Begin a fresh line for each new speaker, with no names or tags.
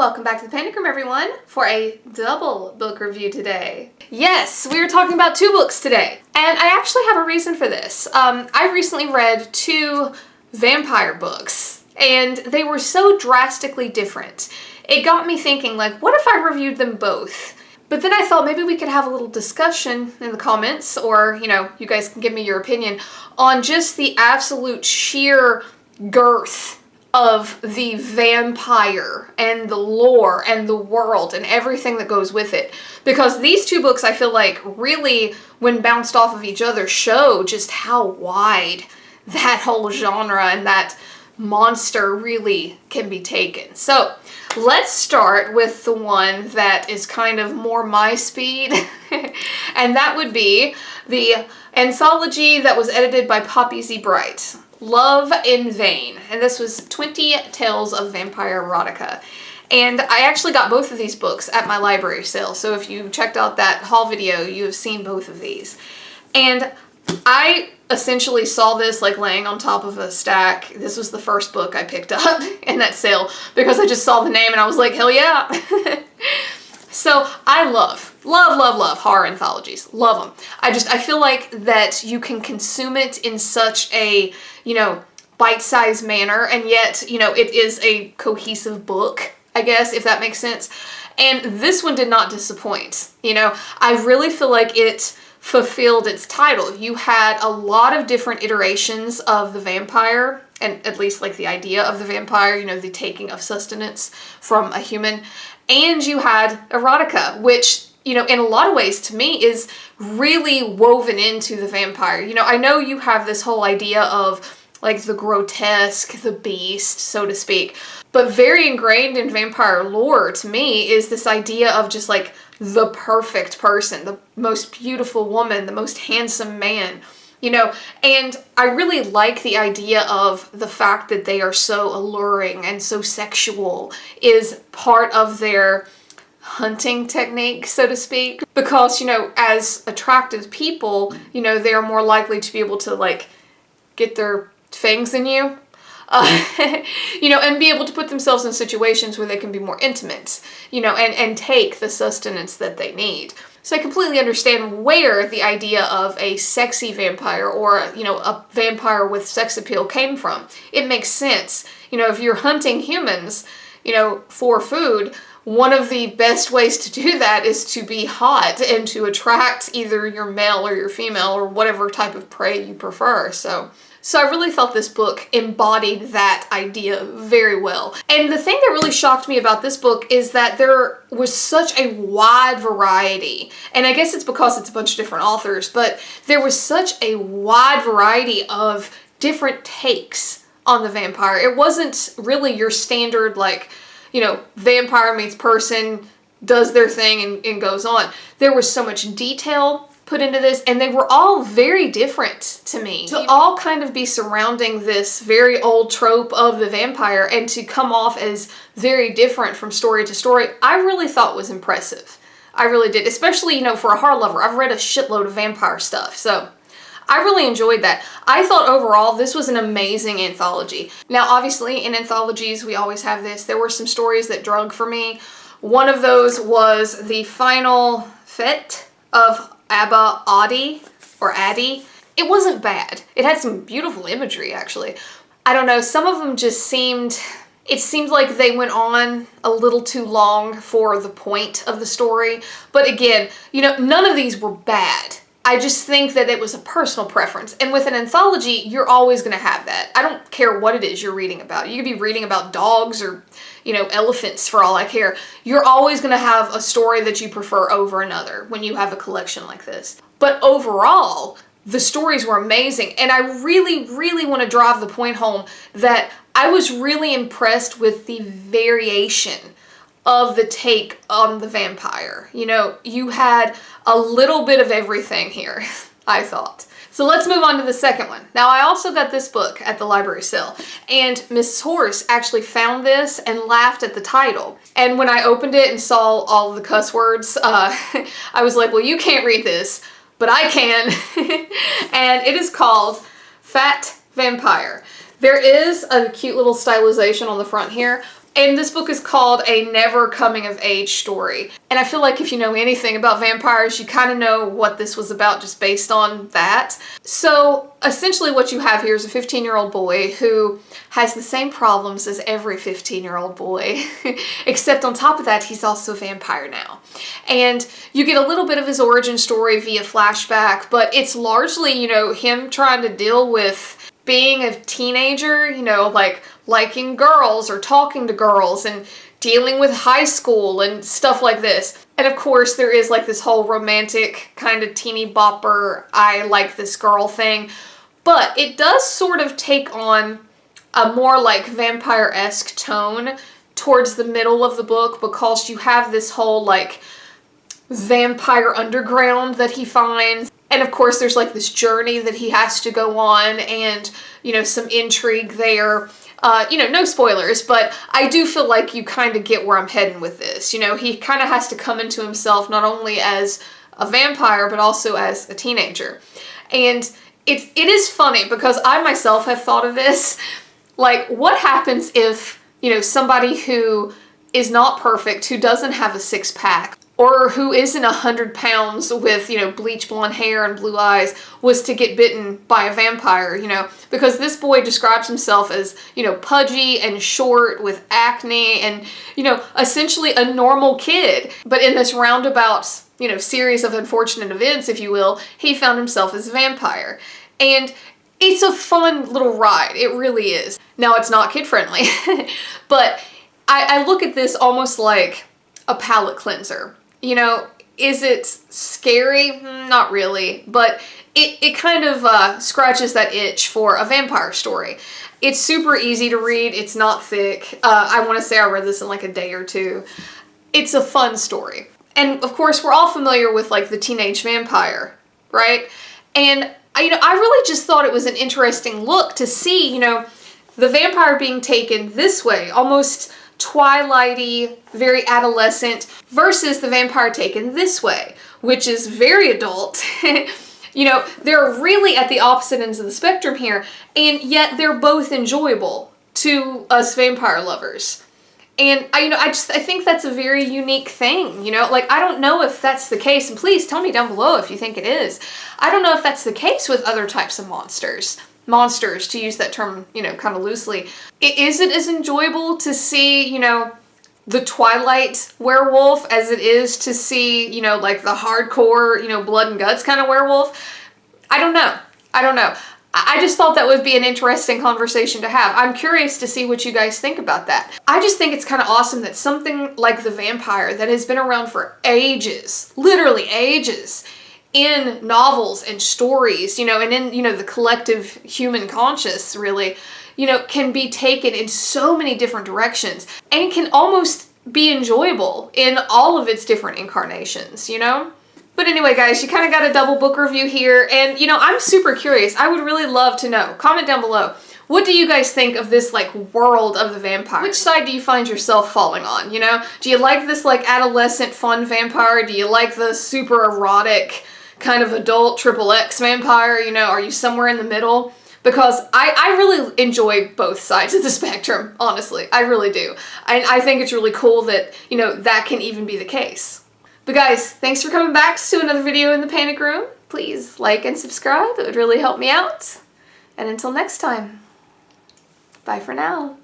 welcome back to the Panic Room, everyone, for a double book review today. Yes, we are talking about two books today, and I actually have a reason for this. I recently read two vampire books, and they were so drastically different. It got me thinking, like, what if I reviewed them both? But then I thought maybe we could have a little discussion in the comments, or, you know, you guys can give me your opinion on just the absolute sheer girth of the vampire and the lore and the world and everything that goes with it. Because these two books, I feel like, really, when bounced off of each other, show just how wide that whole genre and that monster really can be taken. So let's start with the one that is kind of more my speed, and that would be the anthology that was edited by Poppy Z. Bright, Love in Vain, and this was 20 Tales of Vampire Erotica. And I actually got both of these books at my library sale, so if you checked out that haul video, you have seen both of these. And I essentially saw this like laying on top of a stack. This was the first book I picked up in that sale because I just saw the name and I was like, hell yeah. So I love horror anthologies. Love them. I feel like that you can consume it in such a, you know, bite-sized manner, and yet, you know, it is a cohesive book, I guess, if that makes sense. And this one did not disappoint. You know, I really feel like it fulfilled its title. You had a lot of different iterations of the vampire, and at least like the idea of the vampire, you know, the taking of sustenance from a human. And you had erotica, which, you know, in a lot of ways to me is really woven into the vampire. You know, I know you have this whole idea of like the grotesque, the beast, so to speak, but very ingrained in vampire lore to me is this idea of just like the perfect person, the most beautiful woman, the most handsome man. You know, and I really like the idea of the fact that they are so alluring and so sexual is part of their hunting technique, so to speak. Because, you know, as attractive people, you know, they are more likely to be able to, like, get their fangs in you. You know, and be able to put themselves in situations where they can be more intimate, you know, and take the sustenance that they need. So I completely understand where the idea of a sexy vampire or, you know, a vampire with sex appeal came from. It makes sense. You know, if you're hunting humans, you know, for food, one of the best ways to do that is to be hot and to attract either your male or your female or whatever type of prey you prefer. So I really felt this book embodied that idea very well. And the thing that really shocked me about this book is that there was such a wide variety. And I guess it's because it's a bunch of different authors, but there was such a wide variety of different takes on the vampire. It wasn't really your standard, like, you know, vampire meets person, does their thing and goes on. There was so much detail put into this, and they were all very different to me. To all kind of be surrounding this very old trope of the vampire and to come off as very different from story to story, I really thought was impressive. I really did, especially, you know, for a horror lover. I've read a shitload of vampire stuff, so I really enjoyed that. I thought overall this was an amazing anthology. Now, obviously, in anthologies, we always have this. There were some stories that drug for me. One of those was the final fete of Abba Addie, or Addie. It wasn't bad. It had some beautiful imagery, actually. I don't know, some of them just seemed like they went on a little too long for the point of the story. But again, you know, none of these were bad. I just think that it was a personal preference. And with an anthology, you're always going to have that. I don't care what it is you're reading about. You could be reading about dogs or, you know, elephants for all I care. You're always going to have a story that you prefer over another when you have a collection like this. But overall, the stories were amazing. And I really, really want to drive the point home that I was really impressed with the variation of the take on the vampire. You know, you had a little bit of everything here, I thought. So let's move on to the second one. Now, I also got this book at the library sale, and Mrs. Horse actually found this and laughed at the title. And when I opened it and saw all the cuss words, I was like, well, you can't read this, but I can. And it is called Fat Vampire. There is a cute little stylization on the front here, And this book is called A Never Coming of Age Story. And I feel like if you know anything about vampires, you kind of know what this was about just based on that. So essentially what you have here is a 15-year-old boy who has the same problems as every 15-year-old boy, except on top of that, he's also a vampire now. And you get a little bit of his origin story via flashback, but it's largely, you know, him trying to deal with being a teenager, you know, like liking girls or talking to girls and dealing with high school and stuff like this. And of course there is like this whole romantic kind of teeny bopper, I like this girl thing, but it does sort of take on a more like vampire-esque tone towards the middle of the book, because you have this whole like vampire underground that he finds. And of course there's like this journey that he has to go on and, you know, some intrigue there. You know, no spoilers, but I do feel like you kind of get where I'm heading with this. You know, he kind of has to come into himself not only as a vampire, but also as a teenager. And it is funny because I myself have thought of this. Like, what happens if, you know, somebody who is not perfect, who doesn't have a six-pack, or who isn't 100 pounds with, you know, bleach blonde hair and blue eyes, was to get bitten by a vampire, you know? Because this boy describes himself as, you know, pudgy and short with acne and, you know, essentially a normal kid. But in this roundabout, you know, series of unfortunate events, if you will, he found himself as a vampire. And it's a fun little ride. It really is. Now, it's not kid-friendly, but I look at this almost like a palate cleanser. You know, is it scary? Not really, but it kind of scratches that itch for a vampire story. It's super easy to read. It's not thick. I want to say I read this in like a day or two. It's a fun story. And of course, we're all familiar with like the teenage vampire, right? And you know, I really just thought it was an interesting look to see, you know, the vampire being taken this way, almost Twilighty, very adolescent, versus the vampire taken this way, which is very adult. You know, they're really at the opposite ends of the spectrum here, and yet they're both enjoyable to us vampire lovers. And I think that's a very unique thing, you know, like I don't know if that's the case, and please tell me down below if you think it is. I don't know if that's the case with other types of monsters, to use that term, you know, kind of loosely. Is it as enjoyable to see, you know, the Twilight werewolf as it is to see, you know, like the hardcore, you know, blood and guts kind of werewolf? I don't know. I just thought that would be an interesting conversation to have. I'm curious to see what you guys think about that. I just think it's kind of awesome that something like the vampire that has been around for ages, literally ages, in novels and stories, you know, and in, you know, the collective human conscious, really, you know, can be taken in so many different directions and can almost be enjoyable in all of its different incarnations, you know? But anyway, guys, you kind of got a double book review here, and, you know, I'm super curious. I would really love to know. Comment down below. What do you guys think of this, like, world of the vampire? Which side do you find yourself falling on, you know? Do you like this, like, adolescent, fun vampire? Do you like the super erotic, kind of adult XXX vampire? You know, are you somewhere in the middle? Because I really enjoy both sides of the spectrum, honestly. I really do. I think it's really cool that, you know, that can even be the case. But guys, thanks for coming back to another video in the Panic Room. Please like and subscribe. It would really help me out. And until next time, bye for now.